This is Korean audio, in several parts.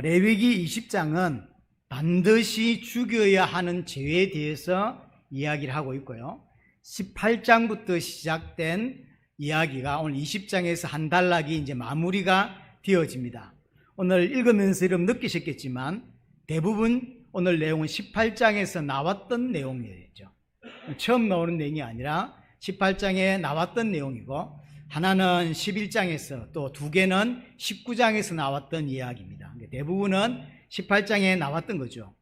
레위기 20장은 반드시 죽여야 하는 죄에 대해서 이야기를 하고 있고요. 18장부터 시작된 이야기가 오늘 20장에서 한 단락이 이제 마무리가 되어집니다. 오늘 읽으면서 여러분 느끼셨겠지만 대부분 오늘 내용은 18장에서 나왔던 내용이죠. 처음 나오는 내용이 아니라 18장에 나왔던 내용이고, 하나는 11장에서 또 두 개는 19장에서 나왔던 이야기입니다. 대부분은 18장에 나왔던 거죠.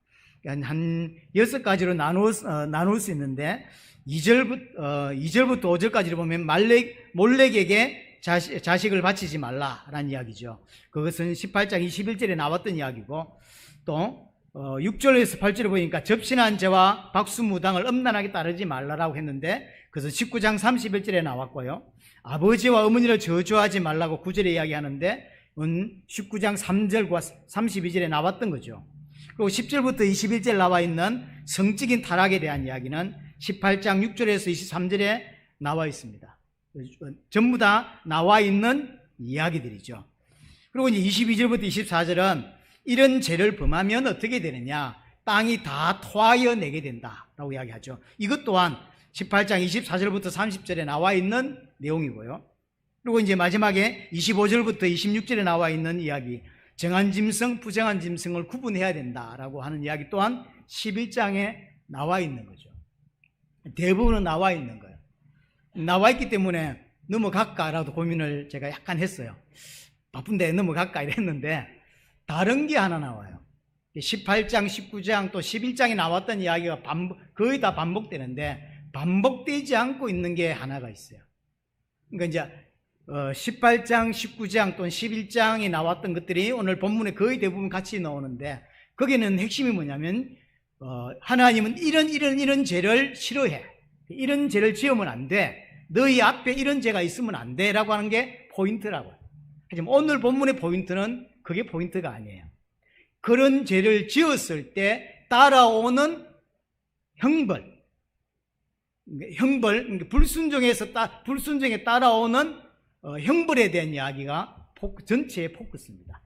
한 6가지로 나눌 수 있는데 2절부터 5절까지를 보면 몰렉에게 자식을 바치지 말라라는 이야기죠. 그것은 18장 21절에 나왔던 이야기고, 또 6절에서 8절에 보니까 접신한 죄와 박수무당을 엄란하게 따르지 말라라고 했는데 그래서 19장 31절에 나왔고요. 아버지와 어머니를 저주하지 말라고 9절에 이야기하는데 19장 3절과 32절에 나왔던 거죠. 그리고 10절부터 21절 나와 있는 성적인 타락에 대한 이야기는 18장 6절에서 23절에 나와 있습니다. 전부 다 나와 있는 이야기들이죠. 그리고 이제 22절부터 24절은 이런 죄를 범하면 어떻게 되느냐, 땅이 다 토하여 내게 된다라고 이야기하죠. 이것 또한 18장 24절부터 30절에 나와 있는 내용이고요. 그리고 이제 마지막에 25절부터 26절에 나와 있는 이야기, 정한 짐승, 부정한 짐승을 구분해야 된다라고 하는 이야기 또한 11장에 나와 있는 거죠. 대부분은 나와 있는 거예요. 나와 있기 때문에 넘어갈까라도 고민을 제가 약간 했어요. 바쁜데 넘어갈까 이랬는데 다른 게 하나 나와요. 18장, 19장 또 11장에 나왔던 이야기가 거의 다 반복되는데 반복되지 않고 있는 게 하나가 있어요. 그러니까 이제 18장, 19장 또는 11장에 나왔던 것들이 오늘 본문에 거의 대부분 같이 나오는데, 거기는 핵심이 뭐냐면 하나님은 이런 죄를 싫어해. 이런 죄를 지으면 안 돼. 너희 앞에 이런 죄가 있으면 안 돼 라고 하는 게 포인트라고요. 하지만 오늘 본문의 포인트는 그게 포인트가 아니에요. 그런 죄를 지었을 때 따라오는 형벌, 불순종에 따라오는 형벌에 대한 이야기가 전체의 포커스입니다.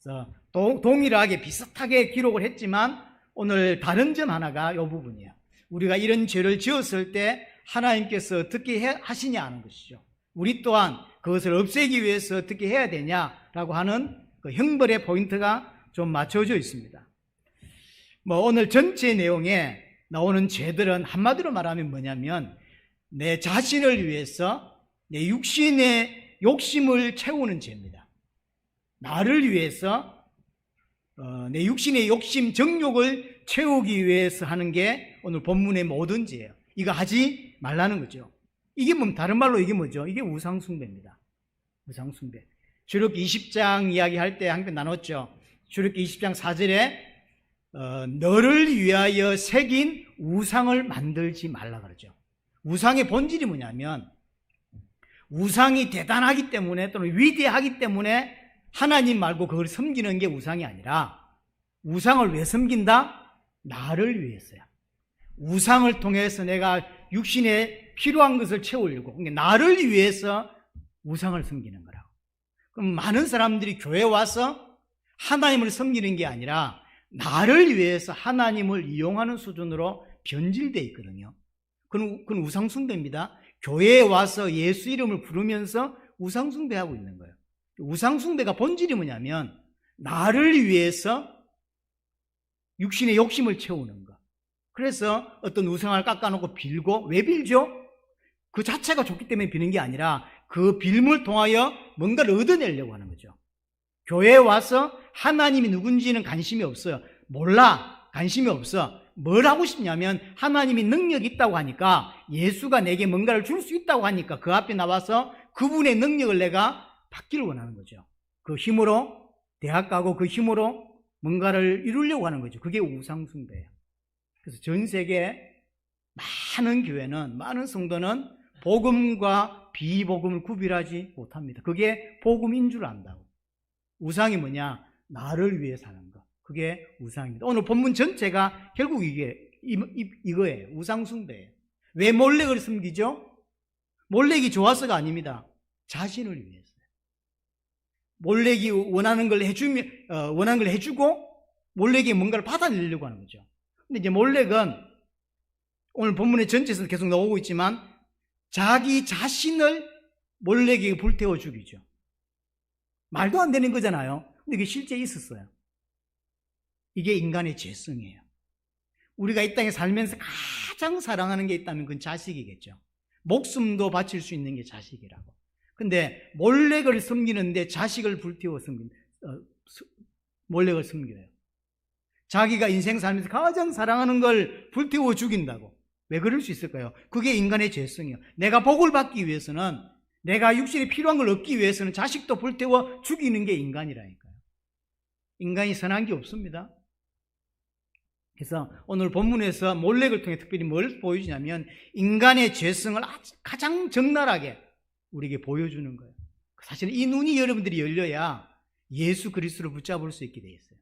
그래서 동일하게 비슷하게 기록을 했지만 오늘 다른 점 하나가 이 부분이에요. 우리가 이런 죄를 지었을 때 하나님께서 어떻게 하시냐 하는 것이죠. 우리 또한 그것을 없애기 위해서 어떻게 해야 되냐라고 하는 그 형벌의 포인트가 좀 맞춰져 있습니다. 오늘 전체 내용에 나오는 죄들은 한마디로 말하면 뭐냐면 내 자신을 위해서 내 육신의 욕심을 채우는 죄입니다. 나를 위해서 내 육신의 욕심, 정욕을 채우기 위해서 하는 게 오늘 본문의 모든 죄예요. 이거 하지 말라는 거죠. 이게 다른 말로 이게 뭐죠? 이게 우상숭배입니다. 우상숭배. 출애굽기 20장 이야기할 때 함께 나눴죠. 출애굽기 20장 4절에 너를 위하여 새긴 우상을 만들지 말라 그러죠. 우상의 본질이 뭐냐면 우상이 대단하기 때문에 또는 위대하기 때문에 하나님 말고 그걸 섬기는 게 우상이 아니라, 우상을 왜 섬긴다? 나를 위해서야. 우상을 통해서 내가 육신에 필요한 것을 채우려고, 그러니까 나를 위해서 우상을 섬기는 거라고. 그럼 많은 사람들이 교회에 와서 하나님을 섬기는 게 아니라 나를 위해서 하나님을 이용하는 수준으로 변질되어 있거든요. 그건 우상숭배입니다. 교회에 와서 예수 이름을 부르면서 우상숭배하고 있는 거예요. 우상숭배가 본질이 뭐냐면 나를 위해서 육신의 욕심을 채우는 거. 그래서 어떤 우상을 깎아놓고 빌고, 왜 빌죠? 그 자체가 좋기 때문에 비는 게 아니라 그 빌물 통하여 뭔가를 얻어내려고 하는 거죠. 교회에 와서 하나님이 누군지는 관심이 없어요. 몰라. 관심이 없어. 뭘 하고 싶냐면 하나님이 능력이 있다고 하니까, 예수가 내게 뭔가를 줄 수 있다고 하니까 그 앞에 나와서 그분의 능력을 내가 받기를 원하는 거죠. 그 힘으로 대학 가고 그 힘으로 뭔가를 이루려고 하는 거죠. 그게 우상숭배예요. 그래서 전 세계 많은 교회는, 많은 성도는 복음과 비복음을 구별하지 못합니다. 그게 복음인 줄 안다고. 우상이 뭐냐? 나를 위해 사는 것. 그게 우상입니다. 오늘 본문 전체가 결국 이거예요. 우상숭배예요. 왜 몰렉을 섬기죠? 몰렉이 좋아서가 아닙니다. 자신을 위해서요. 몰렉이 원하는 걸 해주고 몰렉이 뭔가를 받아내려고 하는 거죠. 근데 이제 몰렉은 오늘 본문의 전체에서 계속 나오고 있지만 자기 자신을 몰렉에게 불태워 죽이죠. 말도 안 되는 거잖아요. 근데 이게 실제 있었어요. 이게 인간의 죄성이에요. 우리가 이 땅에 살면서 가장 사랑하는 게 있다면 그건 자식이겠죠. 목숨도 바칠 수 있는 게 자식이라고. 근데 몰렉을 섬기는데 자식을 불태워 몰렉을 섬겨요. 자기가 인생 살면서 가장 사랑하는 걸 불태워 죽인다고. 왜 그럴 수 있을까요? 그게 인간의 죄성이에요. 내가 복을 받기 위해서는, 내가 육신에 필요한 걸 얻기 위해서는 자식도 불태워 죽이는 게 인간이라니까요. 인간이 선한 게 없습니다. 그래서 오늘 본문에서 몰렉을 통해 특별히 뭘 보여주냐면 인간의 죄성을 가장 적나라하게 우리에게 보여주는 거예요. 사실 이 눈이 여러분들이 열려야 예수 그리스도를 붙잡을 수 있게 돼 있어요.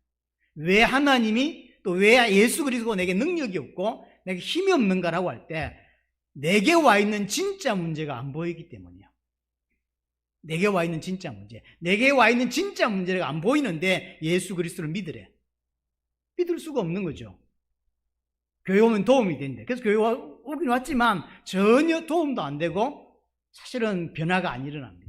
왜 하나님이 또 왜 예수 그리스도가 내게 능력이 없고 내게 힘이 없는가라고 할 때 내게 와 있는 진짜 문제가 안 보이기 때문이에요. 내게 와 있는 진짜 문제. 내게 와 있는 진짜 문제가 안 보이는데 예수 그리스도를 믿으래. 믿을 수가 없는 거죠. 교회 오면 도움이 된대. 그래서 교회 오긴 왔지만 전혀 도움도 안 되고 사실은 변화가 안 일어납니다.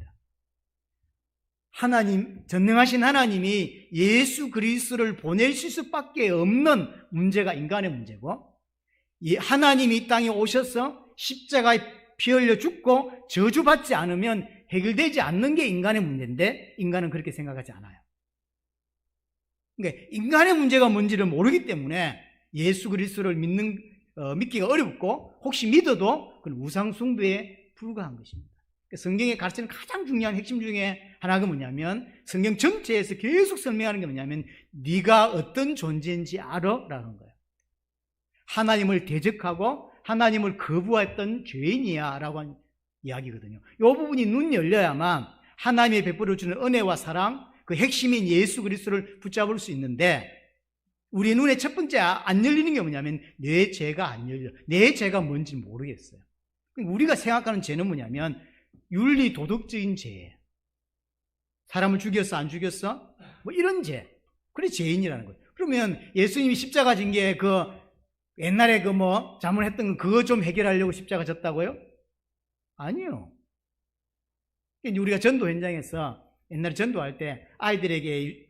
하나님, 전능하신 하나님이 예수 그리스도를 보내실 수밖에 없는 문제가 인간의 문제고, 하나님이 이 땅에 오셔서 십자가에 피 흘려 죽고 저주받지 않으면 해결되지 않는 게 인간의 문제인데 인간은 그렇게 생각하지 않아요. 그러니까 인간의 문제가 뭔지를 모르기 때문에 예수 그리스도를 믿기가 어렵고 혹시 믿어도 그건 우상 숭배에 불과한 것입니다. 성경에 가르치는 가장 중요한 핵심 중에 하나가 뭐냐면 성경 전체에서 계속 설명하는 게 뭐냐면 네가 어떤 존재인지 알아? 라는 거예요. 하나님을 대적하고 하나님을 거부했던 죄인이야 라고 하는 이야기거든요. 이 부분이 눈 열려야만 하나님의 베풀어주는 은혜와 사랑, 그 핵심인 예수 그리스도를 붙잡을 수 있는데 우리 눈에 첫 번째 안 열리는 게 뭐냐면 내 죄가 안 열려. 내 죄가 뭔지 모르겠어요. 우리가 생각하는 죄는 뭐냐면 윤리 도덕적인 죄예요. 사람을 죽였어 안 죽였어? 뭐 이런 죄. 그래 죄인이라는 거예요. 그러면 예수님이 십자가 진 게 옛날에 자문했던 그거 좀 해결하려고 십자가 졌다고요? 아니요. 우리가 전도 현장에서 옛날에 전도할 때 아이들에게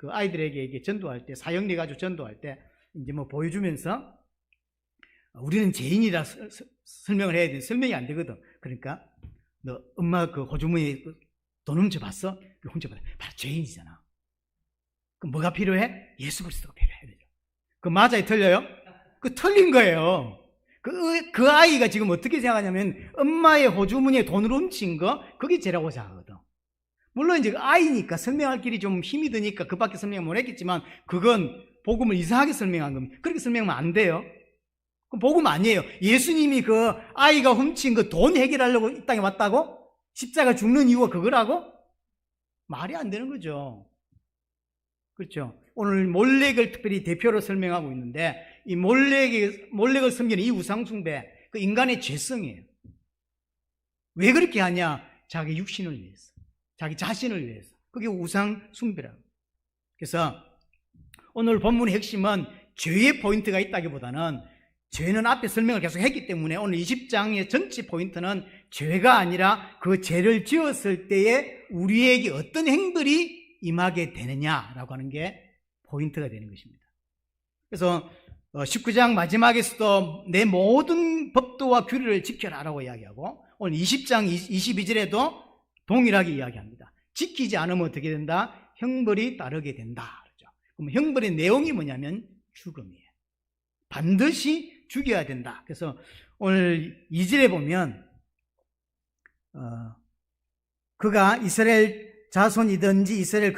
이게 전도할 때 사형리 가지고 전도할 때 이제 보여주면서 우리는 죄인이라 설명을 해야 돼. 설명이 안 되거든. 그러니까 너 엄마 그 호주머니에 돈 훔쳐봤어? 훔쳐봤어. 바로 죄인이잖아. 그럼 뭐가 필요해? 예수 그리스도가 필요해. 그 맞아요? 틀려요? 그 틀린 거예요. 그 아이가 지금 어떻게 생각하냐면 엄마의 호주머니에 돈을 훔친 거 그게 죄라고 생각하거든. 물론 이제 아이니까 설명할 길이 좀 힘이 드니까 그 밖에 설명 못 했겠지만 그건 복음을 이상하게 설명한 겁니다. 그렇게 설명하면 안 돼요. 그럼 복음 아니에요. 예수님이 그 아이가 훔친 그 돈 해결하려고 이 땅에 왔다고? 십자가 죽는 이유가 그거라고? 말이 안 되는 거죠. 그렇죠. 오늘 몰렉을 특별히 대표로 설명하고 있는데 이 몰렉을 섬기는 이 우상숭배, 그 인간의 죄성이에요. 왜 그렇게 하냐? 자기 육신을 위해서, 자기 자신을 위해서. 그게 우상숭배라고. 그래서 오늘 본문의 핵심은 죄의 포인트가 있다기보다는 죄는 앞에 설명을 계속 했기 때문에 오늘 20장의 전체 포인트는 죄가 아니라 그 죄를 지었을 때에 우리에게 어떤 행들이 임하게 되느냐라고 하는 게 포인트가 되는 것입니다. 그래서 19장 마지막에서도 내 모든 법도와 규례를 지켜라라고 이야기하고 오늘 20장 22절에도 동일하게 이야기합니다. 지키지 않으면 어떻게 된다? 형벌이 따르게 된다. 그렇죠? 그럼 형벌의 내용이 뭐냐면 죽음이에요. 반드시 죽여야 된다. 그래서 오늘 2절에 보면 그가 이스라엘 자손이든지 이스라엘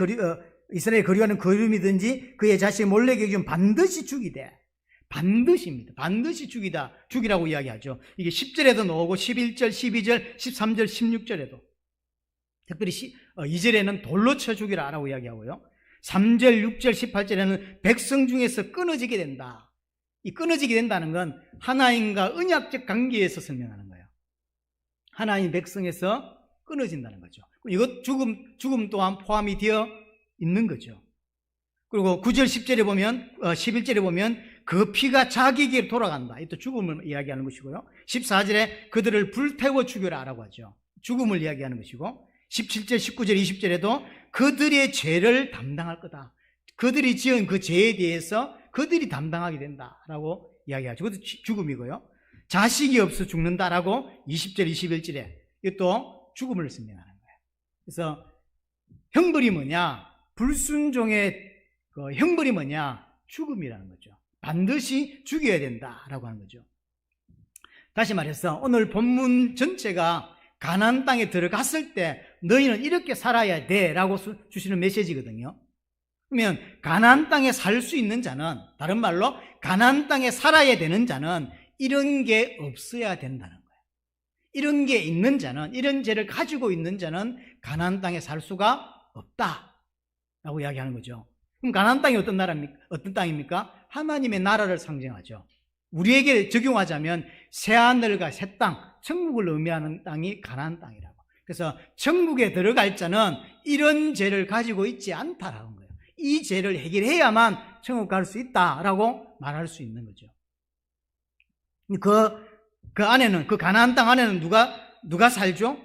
거류하는 거류이든지 그의 자식이 몰렉에게 주면 반드시 죽이되 반드시입니다. 반드시 죽이라고 이야기하죠. 이게 10절에도 나오고 11절, 12절, 13절, 16절에도 특별히 2절에는 돌로 쳐 죽이라라고 이야기하고요. 3절, 6절, 18절에는 백성 중에서 끊어지게 된다. 이 끊어지게 된다는 건 하나님과 언약적 관계에서 설명하는 거예요. 하나님 백성에서 끊어진다는 거죠. 이것 죽음 또한 포함이 되어 있는 거죠. 그리고 9절 10절에 보면 11절에 보면 그 피가 자기에게 돌아간다. 이또 죽음을 이야기하는 것이고요. 14절에 그들을 불태워 죽여라라고 하죠. 죽음을 이야기하는 것이고 17절, 19절, 20절에도 그들의 죄를 담당할 거다. 그들이 지은 그 죄에 대해서 그들이 담당하게 된다라고 이야기하죠. 그것도 죽음이고요. 자식이 없어 죽는다라고 20절, 21절에 이것도 죽음을 설명하는 거예요. 그래서 형벌이 뭐냐? 불순종의 그 형벌이 뭐냐? 죽음이라는 거죠. 반드시 죽여야 된다라고 하는 거죠. 다시 말해서 오늘 본문 전체가 가나안 땅에 들어갔을 때 너희는 이렇게 살아야 돼라고 주시는 메시지거든요. 그러면 가나안 땅에 살 수 있는 자는, 다른 말로 가나안 땅에 살아야 되는 자는 이런 게 없어야 된다는 거예요. 이런 게 있는 자는, 이런 죄를 가지고 있는 자는 가나안 땅에 살 수가 없다라고 이야기하는 거죠. 그럼 가나안 땅이 어떤 땅입니까? 하나님의 나라를 상징하죠. 우리에게 적용하자면 새하늘과 새 땅, 천국을 의미하는 땅이 가나안 땅이라고. 그래서 천국에 들어갈 자는 이런 죄를 가지고 있지 않다라는 거예요. 이 죄를 해결해야만 천국 갈 수 있다라고 말할 수 있는 거죠. 그 안에는, 그 가나안 땅 안에는 누가 살죠?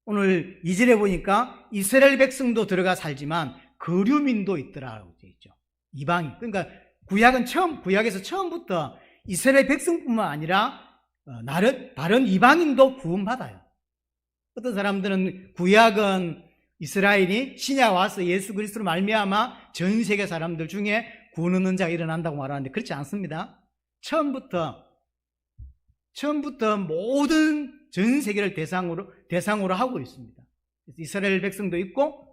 오늘 2절에 보니까 이스라엘 백성도 들어가 살지만 거류민도 있더라고 되어 있죠. 이방인. 그러니까 구약에서 처음부터 이스라엘 백성뿐만 아니라 다른 이방인도 구원받아요. 어떤 사람들은 구약은 이스라엘이 신약 와서 예수 그리스도로 말미암아 전 세계 사람들 중에 구원 얻는 자가 일어난다고 말하는데 그렇지 않습니다. 처음부터 모든 전 세계를 대상으로 하고 있습니다. 이스라엘 백성도 있고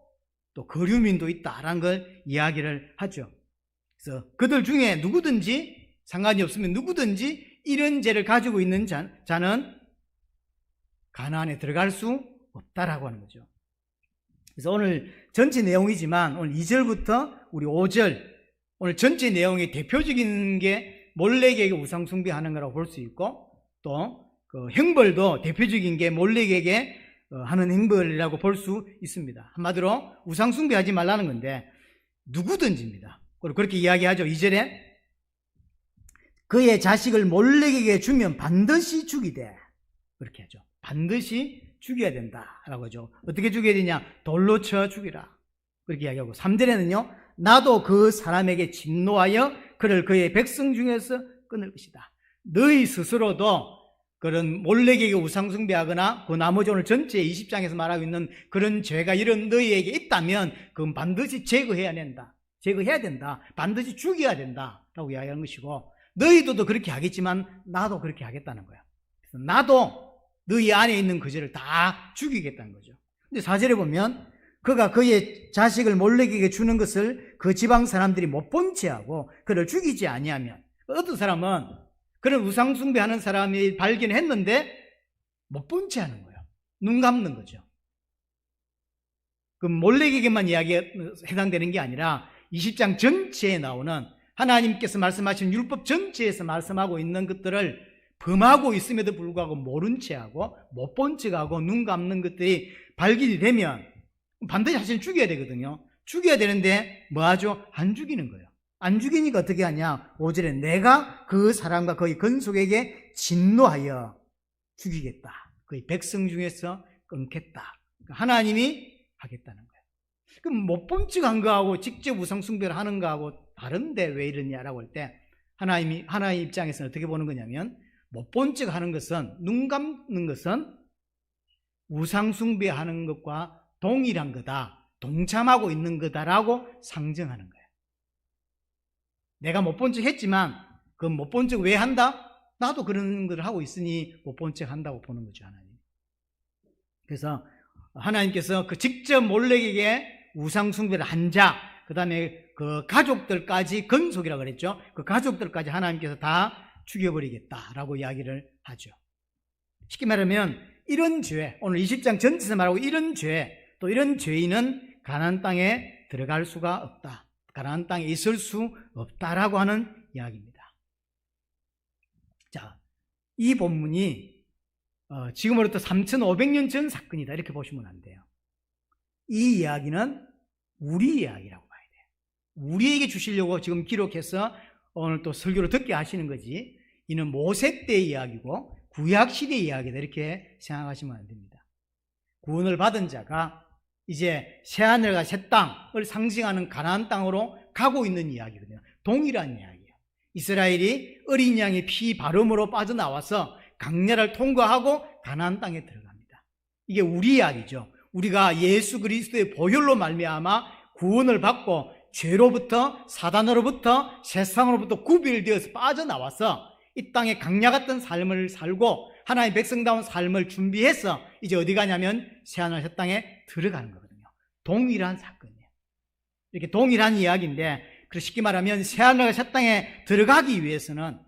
또 거류민도 있다라는 걸 이야기를 하죠. 그래서 그들 중에 누구든지 상관이 없으면 누구든지 이런 죄를 가지고 있는 자는 가나안에 들어갈 수 없다라고 하는 거죠. 그래서 오늘 전체 내용이지만 오늘 2절부터 우리 5절 오늘 전체 내용의 대표적인 게 몰렉에게 우상 숭배하는 거라고 볼 수 있고 또 그 형벌도 대표적인 게 몰렉에게 하는 행벌이라고 볼 수 있습니다. 한마디로 우상 숭배하지 말라는 건데 누구든지입니다. 그렇게 이야기하죠. 2절에 그의 자식을 몰렉에게 주면 반드시 죽이되 그렇게 하죠. 반드시 죽여야 된다라고 하죠. 어떻게 죽여야 되냐? 돌로 쳐 죽이라. 그렇게 이야기하고 3절에는요. 나도 그 사람에게 진노하여 그를 그의 백성 중에서 끊을 것이다. 너희 스스로도 그런 몰렉에게 우상숭배하거나 그 나머지 오늘 전체 20장에서 말하고 있는 그런 죄가 이런 너희에게 있다면 그건 반드시 제거해야 된다. 반드시 죽여야 된다라고 이야기하는 것이고 너희도 그렇게 하겠지만 나도 그렇게 하겠다는 거야. 그래서 나도 너희 안에 있는 그 죄를 다 죽이겠다는 거죠. 근데 4절에 보면 그가 그의 자식을 몰렉에게 주는 것을 그 지방 사람들이 못 본 채하고 그를 죽이지 아니하면 어떤 사람은 그런 우상숭배하는 사람이 발견했는데 못 본 채 하는 거예요. 눈 감는 거죠. 그 몰렉에게만 해당되는 게 아니라 20장 전체에 나오는 하나님께서 말씀하신 율법 전체에서 말씀하고 있는 것들을 범하고 있음에도 불구하고 모른 채하고 못 본 척하고 눈 감는 것들이 발견이 되면 반드시 자신을 죽여야 되거든요. 죽여야 되는데 뭐 하죠? 안 죽이는 거예요. 안 죽이니까 어떻게 하냐? 5절에 내가 그 사람과 그의 건속에게 진노하여 죽이겠다. 그의 백성 중에서 끊겠다. 하나님이 하겠다는 거예요. 그럼 못 본 척 한 거하고 직접 우상숭배를 하는 거하고 다른데 왜 이러냐라고 할 때 하나님 입장에서는 어떻게 보는 거냐면 못 본 척 하는 것은 눈 감는 것은 우상숭배하는 것과 동일한 거다. 동참하고 있는 거다라고 상정하는 거예요. 내가 못 본 척 했지만 그 못 본 척 왜 한다? 나도 그런 걸 하고 있으니 못 본 척 한다고 보는 거죠, 하나님. 그래서 하나님께서 그 직접 몰렉에게 우상숭배를 한 자, 그 다음에 그 가족들까지 건속이라고 그랬죠. 그 가족들까지 하나님께서 다 죽여버리겠다라고 이야기를 하죠. 쉽게 말하면 이런 죄, 오늘 20장 전체에서 말하고 이런 죄, 또 이런 죄인은 가나안 땅에 들어갈 수가 없다. 가나안 땅에 있을 수 없다라고 하는 이야기입니다. 자, 이 본문이 지금으로부터 3,500년 전 사건이다 이렇게 보시면 안 돼요. 이 이야기는 우리 이야기라고 봐야 돼요. 우리에게 주시려고 지금 기록해서 오늘 또 설교를 듣게 하시는 거지, 이는 모세 때의 이야기고 구약시대의 이야기다, 이렇게 생각하시면 안 됩니다. 구원을 받은 자가 이제 새하늘과 새 땅을 상징하는 가나안 땅으로 가고 있는 이야기거든요. 동일한 이야기예요. 이스라엘이 어린 양의 피 바름으로 빠져나와서 강야를 통과하고 가나안 땅에 들어갑니다. 이게 우리 이야기죠. 우리가 예수 그리스도의 보혈로 말미암아 구원을 받고 죄로부터, 사단으로부터, 세상으로부터 구별되어서 빠져나와서 이 땅에 강야 같은 삶을 살고 하나님의 백성다운 삶을 준비해서 이제 어디 가냐면 새하늘 새 땅에 들어가는 거거든요. 동일한 사건이에요. 이렇게 동일한 이야기인데, 쉽게 말하면 새하늘 새 땅에 들어가기 위해서는,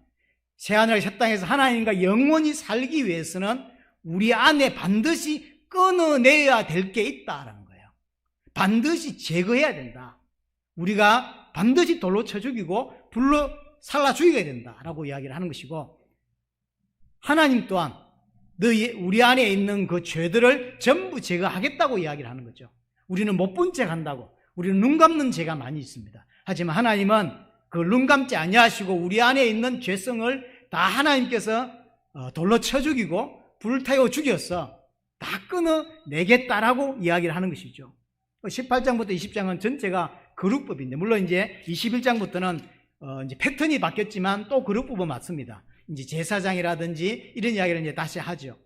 새하늘 새 땅에서 하나님과 영원히 살기 위해서는 우리 안에 반드시 끊어내야 될 게 있다라는 거예요. 반드시 제거해야 된다. 우리가 반드시 돌로 쳐 죽이고 불로 살라 죽여야 된다라고 이야기를 하는 것이고, 하나님 또한 우리 안에 있는 그 죄들을 전부 제거하겠다고 이야기를 하는 거죠. 우리는 못 본 척 한다고, 우리는 눈 감는 죄가 많이 있습니다. 하지만 하나님은 그 눈 감지 아니하시고 우리 안에 있는 죄성을 다 하나님께서 돌로 쳐 죽이고 불태워 죽여서 다 끊어내겠다라고 이야기를 하는 것이죠. 18장부터 20장은 전체가 거룩법인데, 물론 이제 21장부터는 이제 패턴이 바뀌었지만 또 거룩법은 맞습니다. 이제 제사장이라든지 이런 이야기를 이제 다시 하죠.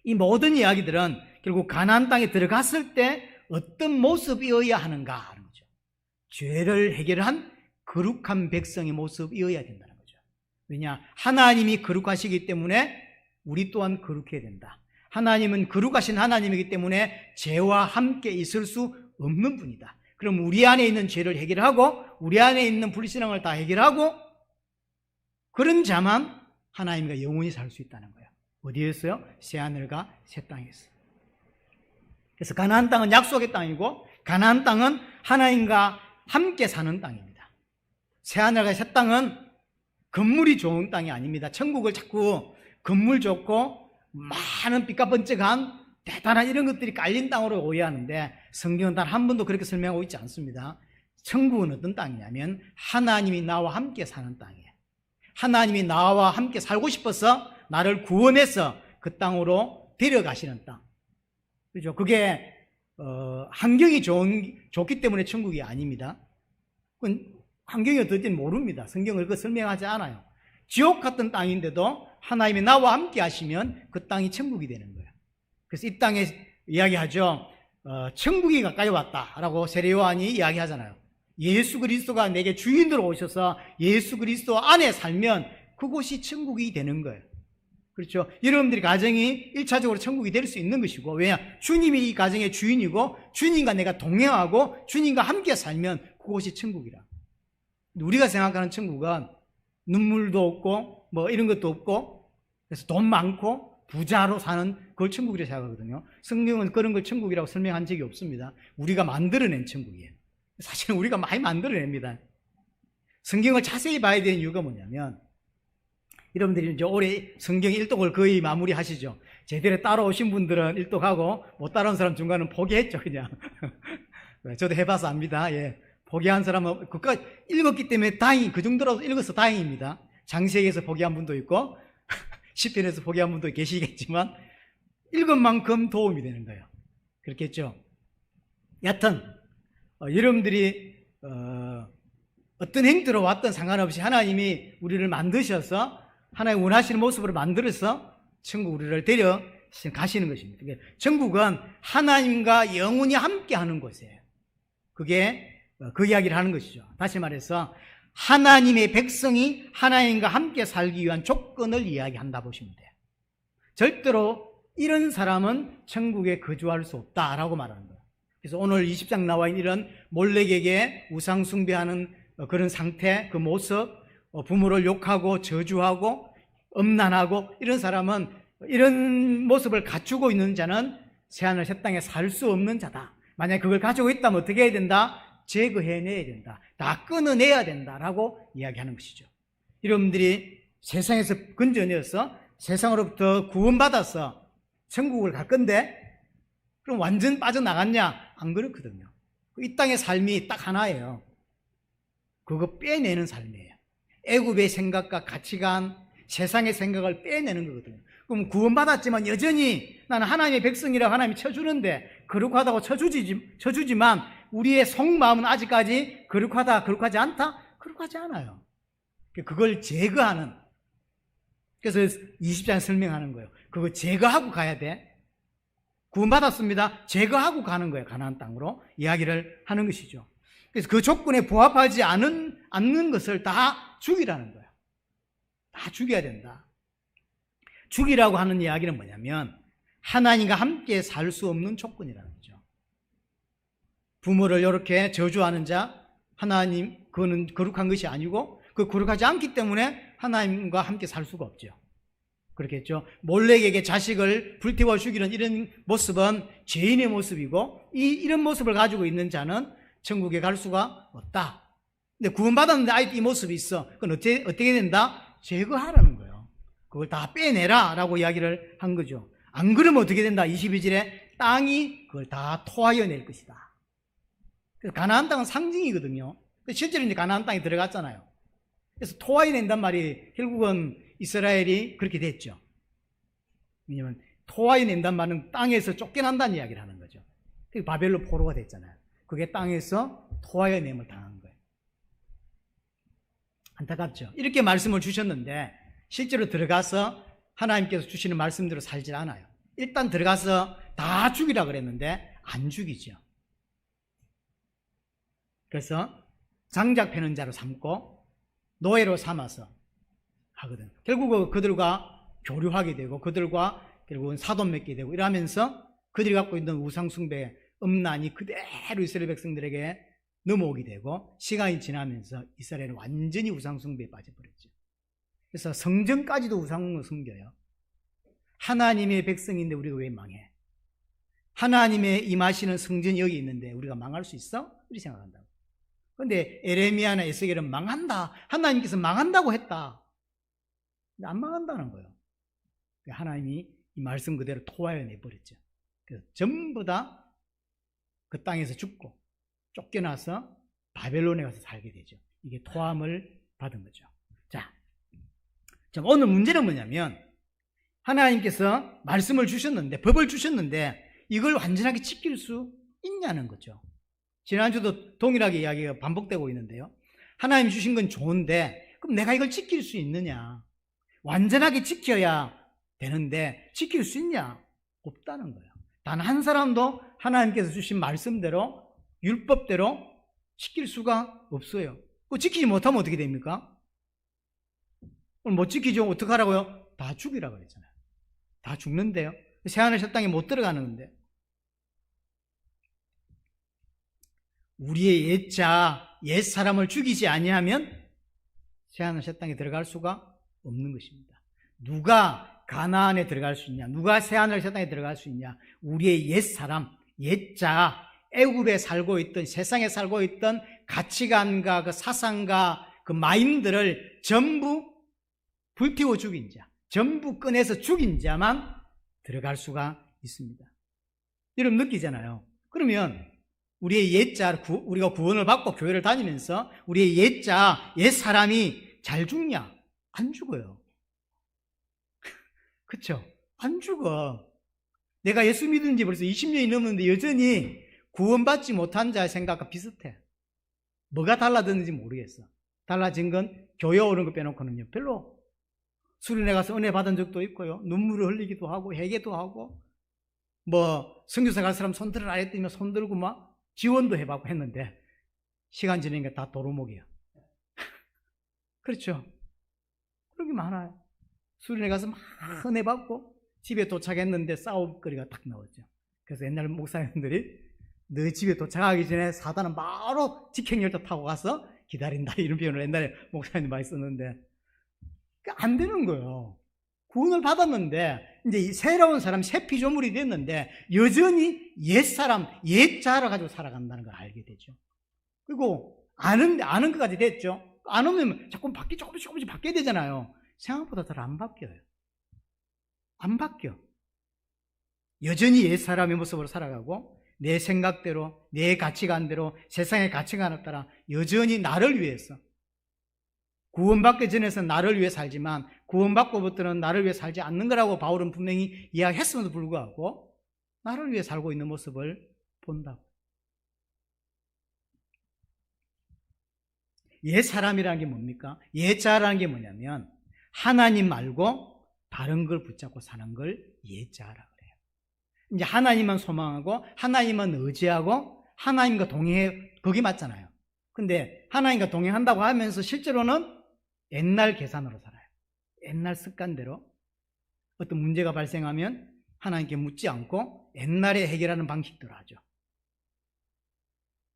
이 모든 이야기들은 결국 가나안 땅에 들어갔을 때 어떤 모습이어야 하는가 하는 거죠. 죄를 해결한 거룩한 백성의 모습이어야 된다는 거죠. 왜냐? 하나님이 거룩하시기 때문에 우리 또한 거룩해야 된다. 하나님은 거룩하신 하나님이기 때문에 죄와 함께 있을 수 없는 분이다. 그럼 우리 안에 있는 죄를 해결하고 우리 안에 있는 불신앙을 다 해결하고 그런 자만 하나님과 영원히 살 수 있다는 거예요. 어디에서요? 새하늘과 새 땅에서. 그래서 가나안 땅은 약속의 땅이고 가나안 땅은 하나님과 함께 사는 땅입니다. 새하늘과 새 땅은 건물이 좋은 땅이 아닙니다. 천국을 자꾸 건물 좋고 많은 삐까번쩍한 대단한 이런 것들이 깔린 땅으로 오해하는데, 성경은 단 한 번도 그렇게 설명하고 있지 않습니다. 천국은 어떤 땅이냐면 하나님이 나와 함께 사는 땅이에요. 하나님이 나와 함께 살고 싶어서 나를 구원해서 그 땅으로 데려가시는 땅. 그죠? 그게 환경이 좋기 때문에 천국이 아닙니다. 그건 환경이 어떨지는 모릅니다. 성경을 그 설명하지 않아요. 지옥 같은 땅인데도 하나님이 나와 함께 하시면 그 땅이 천국이 되는 거예요. 그래서 이 땅에 이야기하죠. 천국이 가까이 왔다라고 세례요한이 이야기하잖아요. 예수 그리스도가 내게 주인으로 오셔서 예수 그리스도 안에 살면 그곳이 천국이 되는 거예요. 그렇죠? 여러분들이 가정이 1차적으로 천국이 될 수 있는 것이고, 왜냐? 주님이 이 가정의 주인이고 주님과 내가 동행하고 주님과 함께 살면 그곳이 천국이라. 우리가 생각하는 천국은 눈물도 없고 뭐 이런 것도 없고, 그래서 돈 많고 부자로 사는 그걸 천국이라고 생각하거든요. 성경은 그런 걸 천국이라고 설명한 적이 없습니다. 우리가 만들어낸 천국이에요. 사실은 우리가 많이 만들어냅니다. 성경을 자세히 봐야 되는 이유가 뭐냐면, 여러분들이 이제 올해 성경 일독을 거의 마무리하시죠. 제대로 따라오신 분들은 일독하고 못 따라온 사람 중간은 포기했죠, 그냥. 저도 해봐서 압니다. 예. 포기한 사람은 그까지 읽었기 때문에 다행히, 그 정도라도 읽어서 다행입니다. 장세기에서 포기한 분도 있고 시편에서 포기한 분도 계시겠지만 읽은 만큼 도움이 되는 거예요. 그렇겠죠? 여하튼 여러분들이 어떤 행태로 왔든 상관없이 하나님이 우리를 만드셔서 하나님 원하시는 모습으로 만들어서 천국 우리를 데려 가시는 것입니다. 천국은 하나님과 영원히 함께하는 곳이에요. 그게 그 이야기를 하는 것이죠. 다시 말해서 하나님의 백성이 하나님과 함께 살기 위한 조건을 이야기한다 보시면 돼요. 절대로 이런 사람은 천국에 거주할 수 없다라고 말하는 거예요. 그래서 오늘 20장 나와 있는 이런 몰렉에게 우상 숭배하는 그런 상태, 그 모습, 부모를 욕하고 저주하고 엄난하고 이런 사람은, 이런 모습을 갖추고 있는 자는 새하늘 새 땅에 살 수 없는 자다. 만약 그걸 가지고 있다면 어떻게 해야 된다? 제거해내야 된다. 다 끊어내야 된다라고 이야기하는 것이죠. 여러분들이 세상에서 건져내어서 세상으로부터 구원받아서 천국을 갈 건데 그럼 완전 빠져나갔냐? 안 그렇거든요. 이 땅의 삶이 딱 하나예요. 그거 빼내는 삶이에요. 애굽의 생각과 가치관, 세상의 생각을 빼내는 거거든요. 그럼 구원받았지만 여전히 나는 하나님의 백성이라고 하나님이 쳐주는데 거룩하다고 쳐주지만 우리의 속마음은 아직까지 거룩하다, 거룩하지 않다? 거룩하지 않아요. 그걸 제거하는, 그래서 20장 설명하는 거예요. 그거 제거하고 가야 돼. 구원받았습니다. 제거하고 가는 거예요. 가나안 땅으로 이야기를 하는 것이죠. 그래서 그 조건에 부합하지 않는 것을 다 죽이라는 거예요. 다 죽여야 된다. 죽이라고 하는 이야기는 뭐냐면 하나님과 함께 살 수 없는 조건이라는 거죠. 부모를 이렇게 저주하는 자, 하나님, 그거는 거룩한 것이 아니고 그 거룩하지 않기 때문에 하나님과 함께 살 수가 없죠. 그렇겠죠. 몰렉에게 자식을 불태워 죽이는 이런 모습은 죄인의 모습이고 이런 모습을 가지고 있는 자는 천국에 갈 수가 없다. 근데 구원받았는데 아직도 이 모습이 있어. 그건 어떻게 된다? 제거하라는 거예요. 그걸 다 빼내라 라고 이야기를 한 거죠. 안 그러면 어떻게 된다? 22절에 땅이 그걸 다 토하여 낼 것이다. 그래서 가나안 땅은 상징이거든요. 실제로 이제 가나안 땅에 들어갔잖아요. 그래서 토하여 낸단 말이 결국은 이스라엘이 그렇게 됐죠. 왜냐하면 토하여 낸단 말은 땅에서 쫓겨난다는 이야기를 하는 거죠. 그게 바벨론 포로가 됐잖아요. 그게 땅에서 토하여 nem을 당한 거예요. 안타깝죠. 이렇게 말씀을 주셨는데 실제로 들어가서 하나님께서 주시는 말씀대로 살질 않아요. 일단 들어가서 다 죽이라 그랬는데 안 죽이죠. 그래서 장작 패는 자로 삼고 노예로 삼아서 하거든. 결국 그들과 교류하게 되고 그들과 결국은 사돈 맺게 되고 이러면서 그들이 갖고 있는 우상숭배의 음란이 그대로 이스라엘 백성들에게 넘어오게 되고 시간이 지나면서 이스라엘은 완전히 우상숭배에 빠져버렸죠. 그래서 성전까지도 우상을 섬겨요. 하나님의 백성인데 우리가 왜 망해? 하나님의 임하시는 성전이 여기 있는데 우리가 망할 수 있어? 이렇게 생각한다고. 그런데 에레미야나 에스겔은 망한다. 하나님께서 망한다고 했다. 근데 안 망한다는 거예요. 하나님이 이 말씀 그대로 토하여 내버렸죠. 그래서 전부 다 그 땅에서 죽고 쫓겨나서 바벨론에 가서 살게 되죠. 이게 토함을 받은 거죠. 자, 오늘 문제는 뭐냐면 하나님께서 말씀을 주셨는데, 법을 주셨는데 이걸 완전하게 지킬 수 있냐는 거죠. 지난주도 동일하게 이야기가 반복되고 있는데요. 하나님 주신 건 좋은데 그럼 내가 이걸 지킬 수 있느냐? 완전하게 지켜야 되는데 지킬 수 있냐? 없다는 거예요. 단 한 사람도 하나님께서 주신 말씀대로 율법대로 지킬 수가 없어요. 그거 지키지 못하면 어떻게 됩니까? 못 지키죠. 어떡하라고요? 다 죽이라고 그랬잖아요. 다 죽는데요. 새하늘 새 땅에 못 들어가는데. 우리의 옛자, 옛사람을 죽이지 아니하면 새하늘 새 땅에 들어갈 수가 없는 것입니다. 누가 가나안에 들어갈 수 있냐? 누가 새하늘 새 땅에 들어갈 수 있냐? 우리의 옛사람, 옛자, 애굽에 살고 있던, 세상에 살고 있던 가치관과 그 사상과 그 마인드를 전부 불태워 죽인 자, 전부 꺼내서 죽인 자만 들어갈 수가 있습니다. 여러분 느끼잖아요. 그러면 우리의 옛자, 우리가 구원을 받고 교회를 다니면서 우리의 옛자, 옛사람이 잘 죽냐? 안 죽어요. 그렇죠? 안 죽어. 내가 예수 믿은 지 벌써 20년이 넘었는데 여전히 구원받지 못한 자의 생각과 비슷해. 뭐가 달라졌는지 모르겠어. 달라진 건 교회 오는 거 빼놓고는요. 별로. 수련회 가서 은혜 받은 적도 있고요. 눈물을 흘리기도 하고 회개도 하고 뭐 선교사 갈 사람 손 들어 안 했더니 손 들고 막 지원도 해봤고 했는데 시간 지나니까 다 도루묵이야. 그렇죠? 그런 게 많아요. 수련회 가서 막 은혜 받고 집에 도착했는데 싸움거리가 딱 나왔죠. 그래서 옛날 목사님들이 너 집에 도착하기 전에 사단은 바로 직행열차 타고 가서 기다린다 이런 표현을 옛날에 목사님들 많이 썼는데 안 되는 거예요. 구원을 받았는데 이제 새로운 사람, 새 피조물이 됐는데 여전히 옛사람, 옛자를 가지고 살아간다는 걸 알게 되죠. 그리고 아는 것까지 됐죠. 안 오면 자꾸 조금씩 바뀌어야 되잖아요. 생각보다 잘 안 바뀌어요. 안 바뀌어. 여전히 옛사람의 모습으로 살아가고 내 생각대로, 내 가치관대로, 세상의 가치관에 따라 여전히 나를 위해서, 구원받기 전에는 나를 위해 살지만 구원받고부터는 나를 위해 살지 않는 거라고 바울은 분명히 이야기했음에도 불구하고 나를 위해 살고 있는 모습을 본다고. 옛사람이라는 게 뭡니까? 옛자라는 게 뭐냐면 하나님 말고 다른 걸 붙잡고 사는 걸 옛자라고 그래요. 이제 하나님만 소망하고 하나님만 의지하고 하나님과 동행해, 거기 맞잖아요. 근데 하나님과 동행한다고 하면서 실제로는 옛날 계산으로 살아요. 옛날 습관대로 어떤 문제가 발생하면 하나님께 묻지 않고 옛날에 해결하는 방식대로 하죠.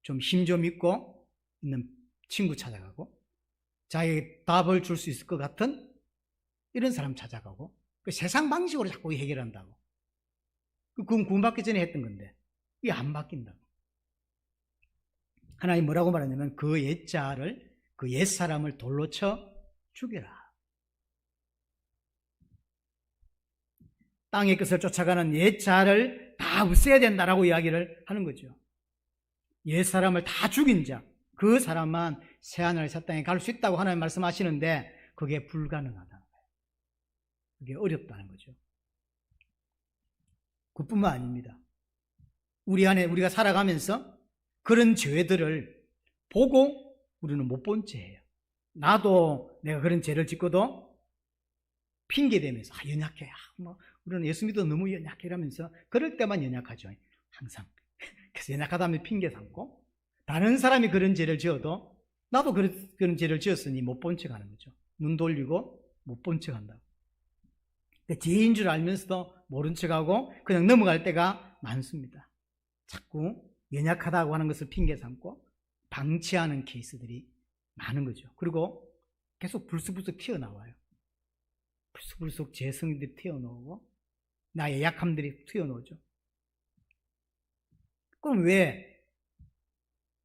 좀 힘 좀 있고 있는 친구 찾아가고 자기에게 답을 줄 수 있을 것 같은 이런 사람 찾아가고 그 세상 방식으로 자꾸 해결한다고. 그건 구원받기 전에 했던 건데 이게 안 바뀐다고. 하나님 뭐라고 말하냐면 그 옛자를, 그 옛사람을 돌로 쳐 죽여라. 땅의 끝을 쫓아가는 옛자를 다 없애야 된다라고 이야기를 하는 거죠. 옛사람을 다 죽인 자, 그 사람만 새하늘 새 땅에 갈 수 있다고 하나님 말씀하시는데 그게 불가능하다는 거예요. 그게 어렵다는 거죠. 그뿐만 아닙니다. 우리 안에 우리가 살아가면서 그런 죄들을 보고 우리는 못 본 죄예요. 나도 내가 그런 죄를 짓고도 핑계대면서 연약해. 우리는 예수 믿어 너무 연약해 이러면서 그럴 때만 연약하죠. 항상. 그래서 연약하다면 핑계 삼고 다른 사람이 그런 죄를 지어도 나도 그런 죄를 지었으니 못 본 척 하는 거죠. 눈 돌리고 못 본 척 한다고. 죄인 줄 알면서도 모른 척하고 그냥 넘어갈 때가 많습니다. 자꾸 연약하다고 하는 것을 핑계 삼고 방치하는 케이스들이 많은 거죠. 그리고 계속 불쑥불쑥 튀어나와요. 불쑥불쑥 죄성들이 튀어나오고 나의 약함들이 튀어나오죠. 그럼 왜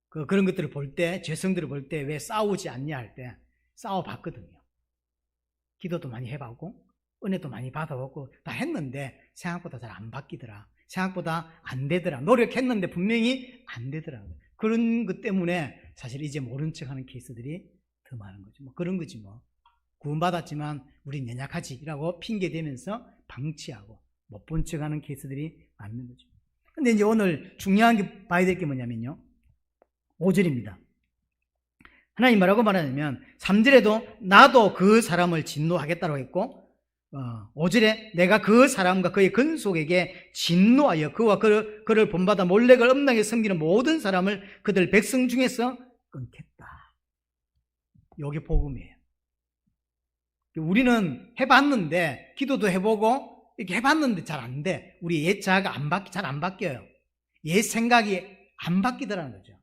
그런 것들을 볼 때, 죄성들을 볼 때 왜 싸우지 않냐 할 때 싸워봤거든요. 기도도 많이 해봤고 은혜도 많이 받아봤고 다 했는데 생각보다 잘 안 바뀌더라. 생각보다 안 되더라. 노력했는데 분명히 안 되더라. 그런 것 때문에 사실 이제 모른 척하는 케이스들이 더 많은 거죠. 뭐 그런 거지 뭐. 구원받았지만 우린 연약하지라고 핑계대면서 방치하고 못 본 척하는 케이스들이 많은 거죠. 근데 이제 오늘 중요한 게 봐야 될 게 뭐냐면요. 5절입니다. 하나님 뭐라고 말하냐면 3절에도 나도 그 사람을 진노하겠다고 했고 5절에 내가 그 사람과 그의 근속에게 진노하여 그와 그를 본받아 몰렉을 엄나게 섬기는 모든 사람을 그들 백성 중에서 끊겠다. 이게 복음이에요. 우리는 해봤는데 기도도 해보고 이렇게 해봤는데 잘 안 돼. 우리 옛 자아가 잘 안 바뀌어요. 옛 생각이 안 바뀌더라는 거죠.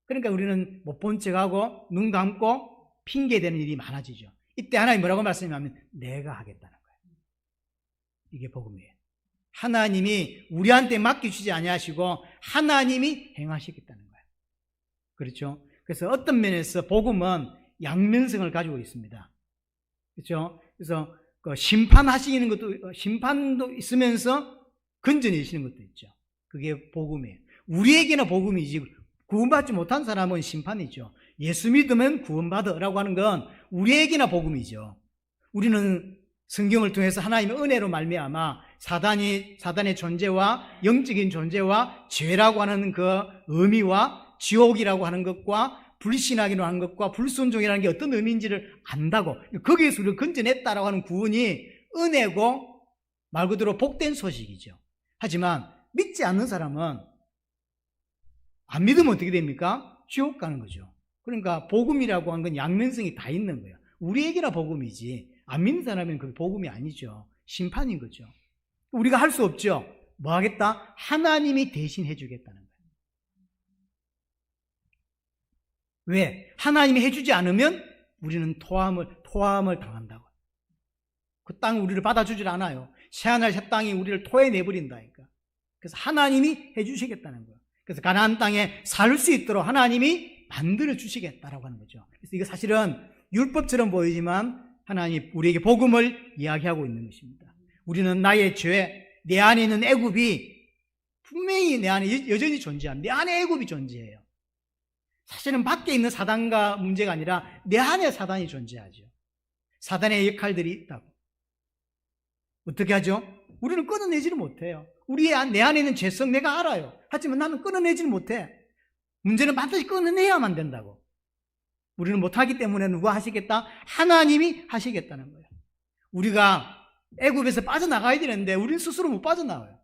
그러니까 우리는 못 본 척하고 눈 감고 핑계대는 일이 많아지죠. 이때 하나님 뭐라고 말씀하면 내가 하겠다는 거예요. 이게 복음이에요. 하나님이 우리한테 맡겨주지 아니하시고 하나님이 행하시겠다는 거예요. 그렇죠? 그래서 어떤 면에서 복음은 양면성을 가지고 있습니다. 그렇죠? 그래서 심판하시는 것도 심판도 있으면서 건져내시는 것도 있죠. 그게 복음이에요. 우리에게는 복음이지 구원받지 못한 사람은 심판이죠. 예수 믿으면 구원받으라고 하는 건 우리에게나 복음이죠. 우리는 성경을 통해서 하나님의 은혜로 말미암아 사단의 존재와 영적인 존재와 죄라고 하는 그 의미와 지옥이라고 하는 것과 불신하기로 하는 것과 불순종이라는 게 어떤 의미인지를 안다고 거기에서 우리를 건져냈다라고 하는 구원이 은혜고 말 그대로 복된 소식이죠. 하지만 믿지 않는 사람은 안 믿으면 어떻게 됩니까? 지옥 가는 거죠. 그러니까 복음이라고 하는 건 양면성이 다 있는 거예요. 우리에게나 복음이지 안 믿는 사람은 그게 복음이 아니죠. 심판인 거죠. 우리가 할 수 없죠. 뭐 하겠다? 하나님이 대신 해주겠다는 거예요. 왜? 하나님이 해주지 않으면 우리는 토함을 당한다고. 그 땅이 우리를 받아주질 않아요. 새하늘 새 땅이 우리를 토해내버린다니까. 그래서 하나님이 해주시겠다는 거예요. 그래서 가나안 땅에 살 수 있도록 하나님이 만들어 주시겠다라고 하는 거죠. 그래서 이거 사실은 율법처럼 보이지만 하나님이 우리에게 복음을 이야기하고 있는 것입니다. 우리는 나의 죄, 내 안에 있는 애굽이 분명히 내 안에 여전히 존재합니다. 내 안에 애굽이 존재해요. 사실은 밖에 있는 사단과 문제가 아니라 내 안에 사단이 존재하죠. 사단의 역할들이 있다고. 어떻게 하죠? 우리는 끊어내지를 못해요. 내 안에 있는 죄성 내가 알아요. 하지만 나는 끊어내지를 못해. 문제는 반드시 끊어내야만 된다고. 우리는 못하기 때문에 누가 하시겠다? 하나님이 하시겠다는 거예요. 우리가 애굽에서 빠져나가야 되는데 우리는 스스로 못 빠져나와요.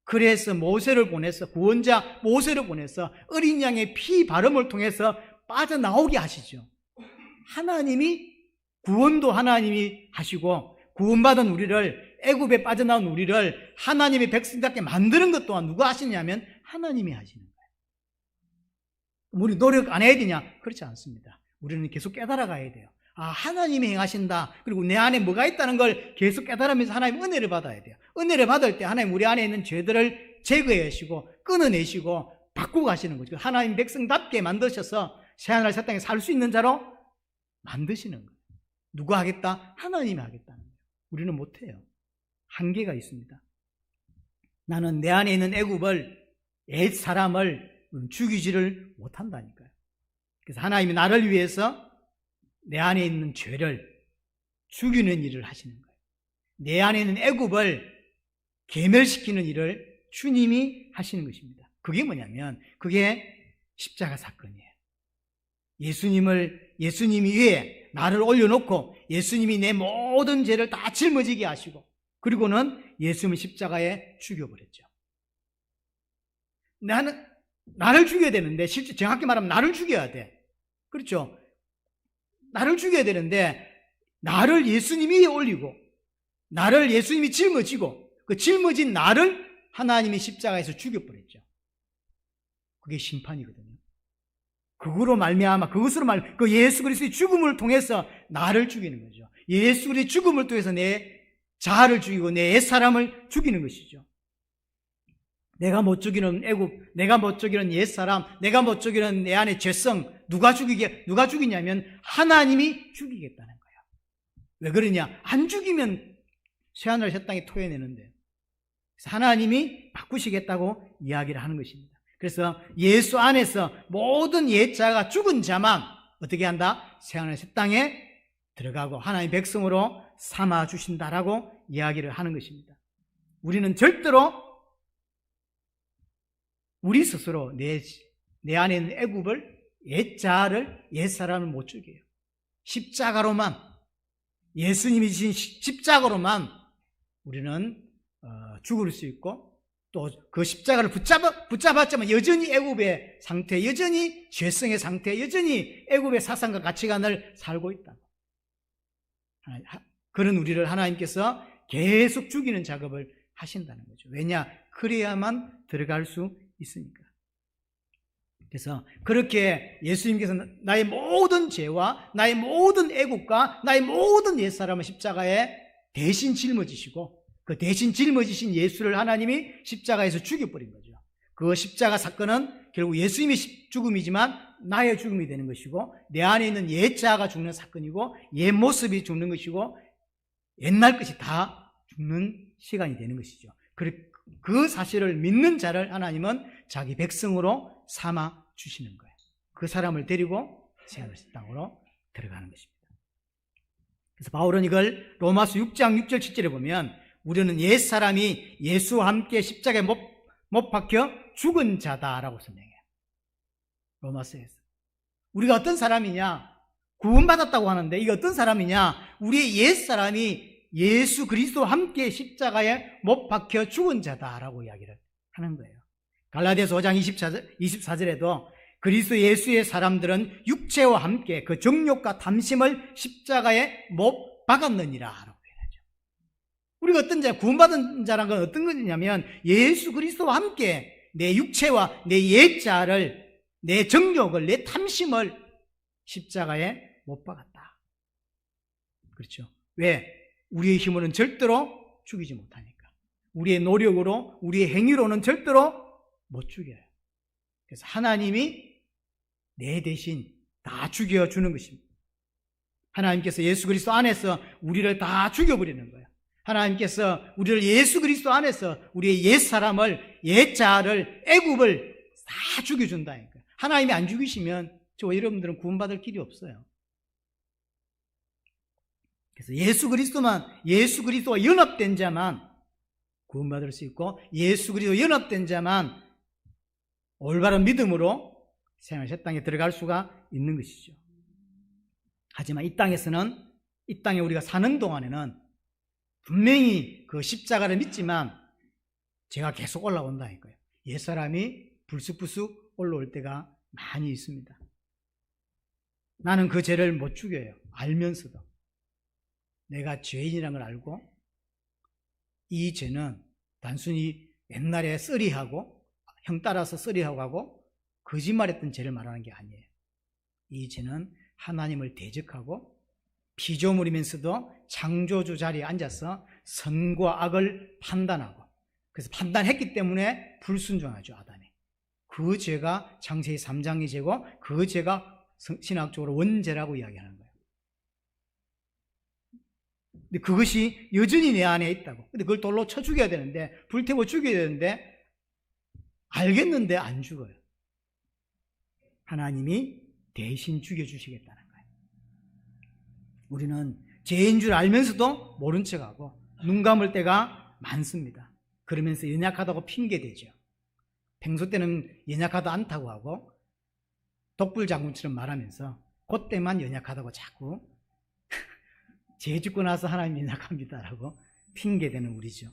그래서 모세를 보내서, 구원자 모세를 보내서 어린 양의 피 바름을 통해서 빠져나오게 하시죠. 하나님이, 구원도 하나님이 하시고 구원받은 우리를, 애굽에 빠져나온 우리를 하나님의 백성답게 만드는 것 또한 누가 하시냐면 하나님이 하시는 거예요. 우리 노력 안 해야 되냐? 그렇지 않습니다. 우리는 계속 깨달아 가야 돼요. 하나님이 행하신다. 그리고 내 안에 뭐가 있다는 걸 계속 깨달으면서 하나님 은혜를 받아야 돼요. 은혜를 받을 때 하나님 우리 안에 있는 죄들을 제거하시고 끊어내시고 바꾸고 가시는 거죠. 하나님 백성답게 만드셔서 새하늘 새 땅에 살 수 있는 자로 만드시는 거예요. 누가 하겠다? 하나님이 하겠다는 거예요. 우리는 못해요. 한계가 있습니다. 나는 내 안에 있는 애굽을, 옛 사람을 죽이지를 못한다니까요. 그래서 하나님이 나를 위해서 내 안에 있는 죄를 죽이는 일을 하시는 거예요. 내 안에 있는 애굽을 괴멸시키는 일을 주님이 하시는 것입니다. 그게 뭐냐면 그게 십자가 사건이에요. 예수님이 위에 나를 올려놓고 예수님이 내 모든 죄를 다 짊어지게 하시고 그리고는 예수님을 십자가에 죽여버렸죠. 나를 죽여야 되는데, 실제 정확히 말하면 나를 죽여야 돼. 그렇죠? 나를 죽여야 되는데 나를 예수님이 올리고 나를 예수님이 짊어지고 그 짊어진 나를 하나님이 십자가에서 죽여버렸죠. 그게 심판이거든요. 그 예수 그리스도의 죽음을 통해서 나를 죽이는 거죠. 예수 그리스도의 죽음을 통해서 내 자아를 죽이고 내 옛사람을 죽이는 것이죠. 내가 못 죽이는 애굽, 내가 못 죽이는 옛사람, 내가 못 죽이는 내 안의 죄성, 누가 죽이냐면 하나님이 죽이겠다는 거예요. 왜 그러냐? 안 죽이면 새하늘 새 땅에 토해내는데. 그래서 하나님이 바꾸시겠다고 이야기를 하는 것입니다. 그래서 예수 안에서 모든 옛자가 죽은 자만 어떻게 한다? 새하늘 새 땅에 들어가고 하나님의 백성으로 삼아 주신다라고 이야기를 하는 것입니다. 우리는 절대로 우리 스스로 내 안에 있는 애굽을, 옛자를, 옛사람을 못 죽여요. 십자가로만, 예수님이 지신 십자가로만 우리는 죽을 수 있고 또 그 십자가를 붙잡았지만 여전히 애굽의 상태, 여전히 죄성의 상태, 여전히 애굽의 사상과 가치관을 살고 있다. 그런 우리를 하나님께서 계속 죽이는 작업을 하신다는 거죠. 왜냐? 그래야만 들어갈 수 있으니까. 그래서 그렇게 예수님께서 나의 모든 죄와 나의 모든 애국과 나의 모든 옛사람을 십자가에 대신 짊어지시고 그 대신 짊어지신 예수를 하나님이 십자가에서 죽여버린 거죠. 그 십자가 사건은 결국 예수님의 죽음이지만 나의 죽음이 되는 것이고 내 안에 있는 옛 자아가 죽는 사건이고 옛 모습이 죽는 것이고 옛날 것이 다 죽는 시간이 되는 것이죠. 그 사실을 믿는 자를 하나님은 자기 백성으로 삼아 주시는 거예요. 그 사람을 데리고 새하늘 땅으로 들어가는 것입니다. 그래서 바울은 이걸 로마서 6장 6절 7절에 보면 우리는 옛사람이 예수와 함께 십자가에 못 박혀 죽은 자다라고 설명해요. 로마서에서. 우리가 어떤 사람이냐? 구원받았다고 하는데 이게 어떤 사람이냐? 우리의 옛사람이 예수 그리스도와 함께 십자가에 못 박혀 죽은 자다라고 이야기를 하는 거예요. 갈라디아서 5장 24절에도 그리스도 예수의 사람들은 육체와 함께 그 정욕과 탐심을 십자가에 못 박았느니라 라고 얘기하죠. 우리가 어떤 자, 구원받은 자란 건 어떤 것이냐면 예수 그리스도와 함께 내 육체와 내 옛자를, 내 정욕을, 내 탐심을 십자가에 못 박았다. 그렇죠. 왜? 우리의 힘으로는 절대로 죽이지 못하니까. 우리의 노력으로, 우리의 행위로는 절대로 못 죽여요. 그래서 하나님이 내 대신 다 죽여주는 것입니다. 하나님께서 예수 그리스도 안에서 우리를 다 죽여버리는 거예요. 하나님께서 우리를 예수 그리스도 안에서 우리의 옛사람을, 옛자아를, 애굽을 다 죽여준다니까요. 하나님이 안 죽이시면 저와 여러분들은 구원받을 길이 없어요. 그래서 예수 그리스도와 연합된 자만 구원받을 수 있고, 예수 그리스도 연합된 자만 올바른 믿음으로 생활 새 땅에 들어갈 수가 있는 것이죠. 하지만 이 땅에 우리가 사는 동안에는 분명히 그 십자가를 믿지만 죄가 계속 올라온다니까요. 옛사람이 불쑥불쑥 올라올 때가 많이 있습니다. 나는 그 죄를 못 죽여요. 알면서도. 내가 죄인이라는 걸 알고, 이 죄는 단순히 옛날에 쓰리하고 형 따라서 쓰리하고 하고 거짓말했던 죄를 말하는 게 아니에요. 이 죄는 하나님을 대적하고 피조물이면서도 창조주 자리에 앉아서 선과 악을 판단하고, 그래서 판단했기 때문에 불순종하죠, 아담이. 그 죄가 창세기 3장의 죄고, 그 죄가 신학적으로 원죄라고 이야기하는 거예요. 근데 그것이 여전히 내 안에 있다고. 근데 그걸 돌로 쳐 죽여야 되는데, 불태워 죽여야 되는데, 알겠는데 안 죽어요. 하나님이 대신 죽여주시겠다는 거예요. 우리는 죄인 줄 알면서도 모른 척하고 눈 감을 때가 많습니다. 그러면서 연약하다고 핑계대죠. 평소 때는 연약하다 않다고 하고 독불장군처럼 말하면서 그때만 연약하다고 자꾸 죄 짓고 나서 하나님 연약합니다라고 핑계대는 우리죠.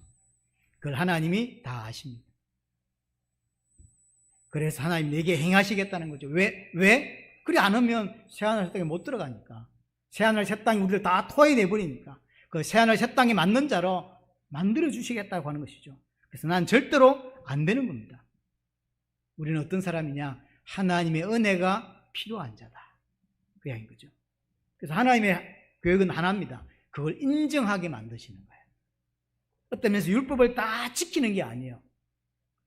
그걸 하나님이 다 아십니다. 그래서 하나님 내게 행하시겠다는 거죠. 왜? 그래 안 하면 새하늘 새 땅에 못 들어가니까. 새하늘 새 땅이 우리를 다 토해내버리니까. 그 새하늘 새 땅에 맞는 자로 만들어주시겠다고 하는 것이죠. 그래서 난 절대로 안 되는 겁니다. 우리는 어떤 사람이냐? 하나님의 은혜가 필요한 자다. 그 이야기인 거죠. 그래서 하나님의 계획은 하나입니다. 그걸 인정하게 만드시는 거예요. 어떤 면에서 율법을 다 지키는 게 아니에요.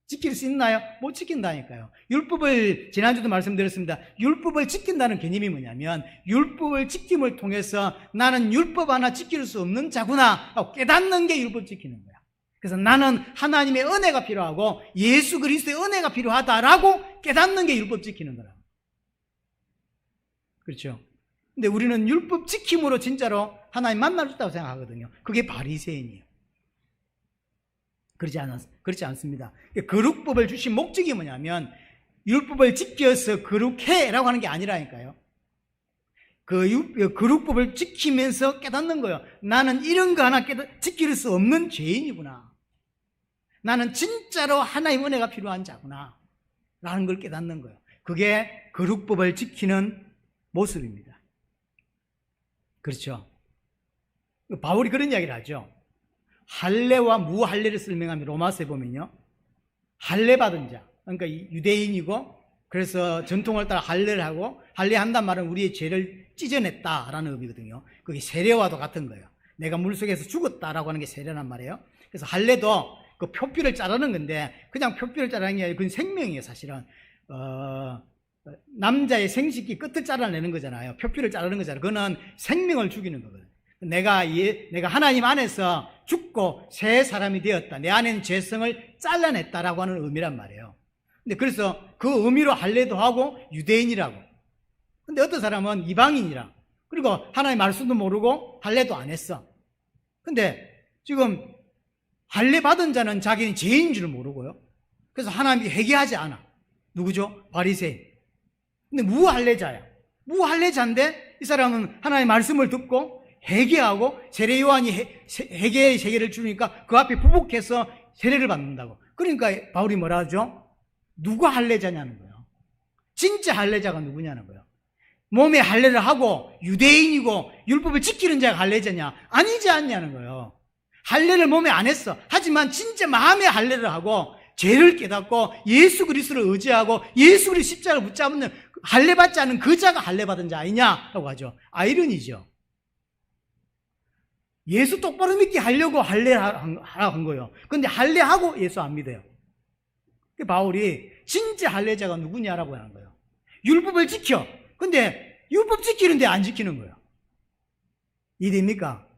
지킬 수 있나요? 못 지킨다니까요. 율법을 지난주도 말씀드렸습니다. 율법을 지킨다는 개념이 뭐냐면 율법을 지킴을 통해서 나는 율법 하나 지킬 수 없는 자구나 하고 깨닫는 게 율법 지키는 거야. 그래서 나는 하나님의 은혜가 필요하고 예수 그리스도의 은혜가 필요하다라고 깨닫는 게 율법 지키는 거라고. 그렇죠? 근데 우리는 율법 지킴으로 진짜로 하나님 만날 수 있다고 생각하거든요. 그게 바리새인이에요. 그렇지 않습니다. 거룩법을 주신 목적이 뭐냐면 율법을 지켜서 거룩해라고 하는 게 아니라니까요. 그 거룩법을 지키면서 깨닫는 거예요. 나는 이런 거 하나 지킬 수 없는 죄인이구나. 나는 진짜로 하나님의 은혜가 필요한 자구나 라는 걸 깨닫는 거예요. 그게 거룩법을 지키는 모습입니다. 그렇죠? 바울이 그런 이야기를 하죠. 할례와 무할례를 설명하면 로마서에 보면요, 할례 받은 자, 그러니까 유대인이고 그래서 전통을 따라 할례를 하고, 할례한단 말은 우리의 죄를 찢어냈다라는 의미거든요. 그게 세례와도 같은 거예요. 내가 물속에서 죽었다라고 하는 게 세례란 말이에요. 그래서 할례도 그 표피를 자르는 건데 그냥 표피를 자르는 게 아니라 그건 생명이에요. 사실은 남자의 생식기 끝을 잘라내는 거잖아요. 표피를 자르는 거잖아요. 그거는 생명을 죽이는 거거든요. 내가 하나님 안에서 죽고 새 사람이 되었다. 내 안에는 죄성을 잘라냈다라고 하는 의미란 말이에요. 근데 그래서 그 의미로 할례도 하고 유대인이라고. 근데 어떤 사람은 이방인이라. 그리고 하나님 말씀도 모르고 할례도 안 했어. 근데 지금 할례 받은 자는 자기는 죄인 줄 모르고요. 그래서 하나님이 회개하지 않아. 누구죠? 바리새인. 근데 무할례자야. 무할례자인데 이 사람은 하나님의 말씀을 듣고 회개하고 세례 요한이 회개의 세계를 주니까 그 앞에 부복해서 세례를 받는다고. 그러니까 바울이 뭐라 하죠? 누가 할례자냐는 거예요. 진짜 할례자가 누구냐는 거예요. 몸에 할례를 하고 유대인이고 율법을 지키는 자가 할례자냐? 아니지 않냐는 거예요. 할례를 몸에 안 했어. 하지만 진짜 마음에 할례를 하고 죄를 깨닫고 예수 그리스도를 의지하고 예수 그리스도 십자가를 붙잡는 할례 받지 않은 그 자가 할례 받은 자 아니냐라고 하죠. 아이러니죠. 예수 똑바로 믿게 하려고 할례하라고 한 거예요. 그런데 할례하고 예수 안 믿어요. 바울이 진짜 할례자가 누구냐라고 하는 거예요. 율법을 지켜. 근데 율법 지키는데 안 지키는 거예요. 이해됩니까?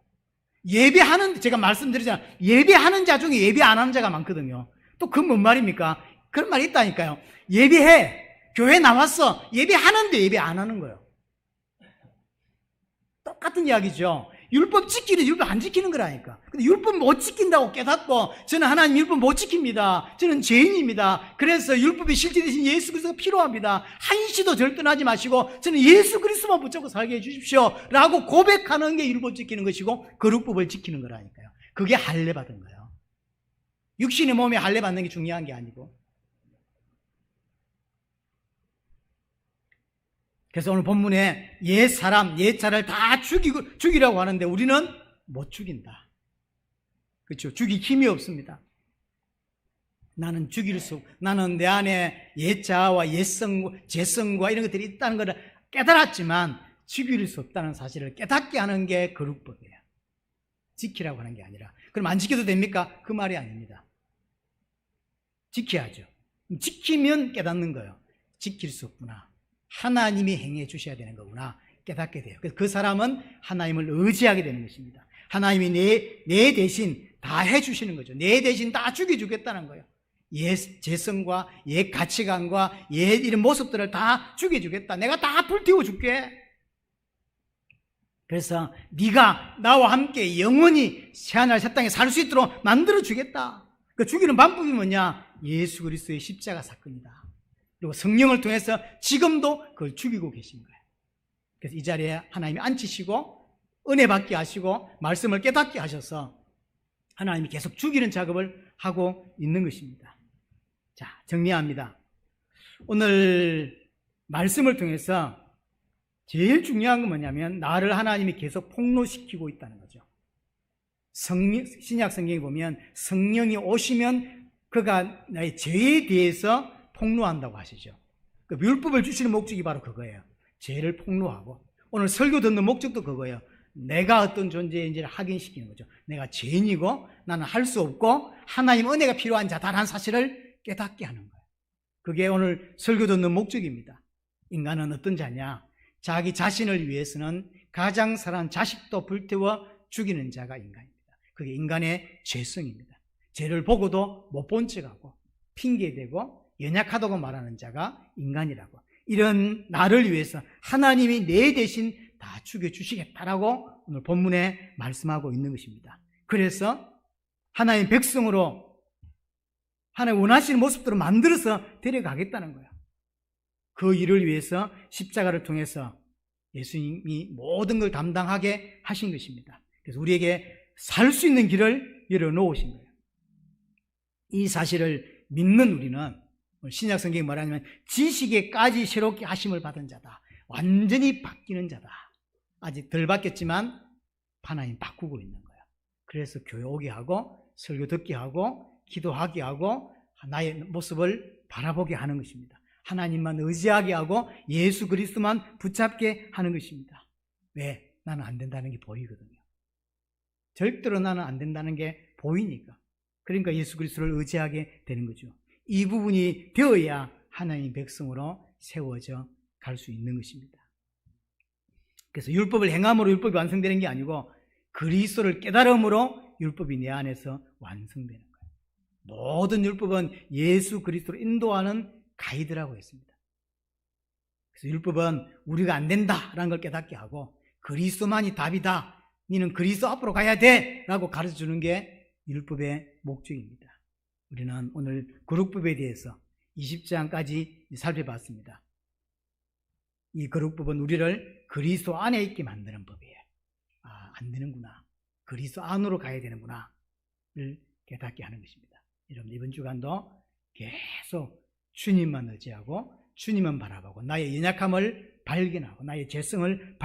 예배하는, 제가 말씀드리잖아요. 예배하는 자 중에 예배 안 하는 자가 많거든요. 또 그 뭔 말입니까? 그런 말이 있다니까요. 예배해. 교회 나왔어. 예배하는데 예배 안 하는 거예요. 똑같은 이야기죠. 율법 지키는 율법 안 지키는 거라니까. 근데 율법 못 지킨다고 깨닫고 저는 하나님 율법 못 지킵니다. 저는 죄인입니다. 그래서 율법의 실제 대신 예수 그리스도가 필요합니다. 한시도 절대하지 마시고 저는 예수 그리스도만 붙잡고 살게 해주십시오. 라고 고백하는 게 율법 지키는 것이고 거룩법을 지키는 거라니까요. 그게 할례 받은 거예요. 육신의 몸에 할례 받는 게 중요한 게 아니고. 그래서 오늘 본문에 옛 사람, 옛 자를 다 죽이라고 하는데 우리는 못 죽인다. 그렇죠? 죽일 힘이 없습니다. 나는 죽일 수, 나는 내 안에 옛 자와 죄성과 이런 것들이 있다는 것을 깨달았지만 죽일 수 없다는 사실을 깨닫게 하는 게 거룩법이에요. 지키라고 하는 게 아니라. 그럼 안 지켜도 됩니까? 그 말이 아닙니다. 지켜야죠. 지키면 깨닫는 거예요. 지킬 수 없구나. 하나님이 행해 주셔야 되는 거구나 깨닫게 돼요. 그래서 그 사람은 하나님을 의지하게 되는 것입니다. 하나님이 내 대신 다 해주시는 거죠. 내 대신 다 죽여주겠다는 거예요. 옛 재성과 옛 가치관과 옛 이런 모습들을 다 죽여주겠다. 내가 다 불태워줄게. 그래서 네가 나와 함께 영원히 새하늘 새 땅에 살 수 있도록 만들어주겠다. 그 죽이는 방법이 뭐냐? 예수 그리스도의 십자가 사건이다. 그리고 성령을 통해서 지금도 그걸 죽이고 계신 거예요. 그래서 이 자리에 하나님이 앉히시고 은혜 받게 하시고 말씀을 깨닫게 하셔서 하나님이 계속 죽이는 작업을 하고 있는 것입니다. 자, 정리합니다. 오늘 말씀을 통해서 제일 중요한 건 뭐냐면 나를 하나님이 계속 폭로시키고 있다는 거죠. 신약 성경에 보면 성령이 오시면 그가 나의 죄에 대해서 폭로한다고 하시죠. 그 율법을 주시는 목적이 바로 그거예요. 죄를 폭로하고 오늘 설교 듣는 목적도 그거예요. 내가 어떤 존재인지를 확인시키는 거죠. 내가 죄인이고 나는 할 수 없고 하나님 은혜가 필요한 자다라는 사실을 깨닫게 하는 거예요. 그게 오늘 설교 듣는 목적입니다. 인간은 어떤 자냐? 자기 자신을 위해서는 가장 사랑하는 자식도 불태워 죽이는 자가 인간입니다. 그게 인간의 죄성입니다. 죄를 보고도 못 본 척하고 핑계대고 연약하다고 말하는 자가 인간이라고. 이런 나를 위해서 하나님이 내 대신 다 죽여주시겠다라고 오늘 본문에 말씀하고 있는 것입니다. 그래서 하나님 백성으로 하나님 원하시는 모습들을 만들어서 데려가겠다는 거예요. 그 일을 위해서 십자가를 통해서 예수님이 모든 걸 담당하게 하신 것입니다. 그래서 우리에게 살 수 있는 길을 열어놓으신 거예요. 이 사실을 믿는 우리는 신약 성경이 말하냐면 지식에까지 새롭게 하심을 받은 자다. 완전히 바뀌는 자다. 아직 덜 바뀌었지만 하나님 바꾸고 있는 거야. 그래서 교회 오게 하고 설교 듣게 하고 기도하게 하고 나의 모습을 바라보게 하는 것입니다. 하나님만 의지하게 하고 예수 그리스도만 붙잡게 하는 것입니다. 왜? 나는 안 된다는 게 보이거든요. 절대로 나는 안 된다는 게 보이니까. 그러니까 예수 그리스도를 의지하게 되는 거죠. 이 부분이 되어야 하나님 백성으로 세워져 갈 수 있는 것입니다. 그래서 율법을 행함으로 율법이 완성되는 게 아니고 그리스도를 깨달음으로 율법이 내 안에서 완성되는 거예요. 모든 율법은 예수 그리스도로 인도하는 가이드라고 했습니다. 그래서 율법은 우리가 안 된다라는 걸 깨닫게 하고 그리스도만이 답이다. 너는 그리스도 앞으로 가야 돼 라고 가르쳐주는 게 율법의 목적입니다. 우리는 오늘 거룩법에 대해서 20장까지 살펴봤습니다. 이 거룩법은 우리를 그리스도 안에 있게 만드는 법이에요. 안 되는구나. 그리스도 안으로 가야 되는구나를 깨닫게 하는 것입니다. 여러분 이번 주간도 계속 주님만 의지하고 주님만 바라보고 나의 연약함을 발견하고 나의 죄성을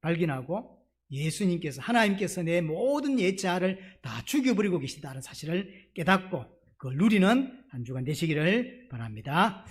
발견하고 예수님께서 하나님께서 내 모든 옛자를 다 죽여버리고 계시다는 사실을 깨닫고 그걸 누리는 한 주간 되시기를 바랍니다.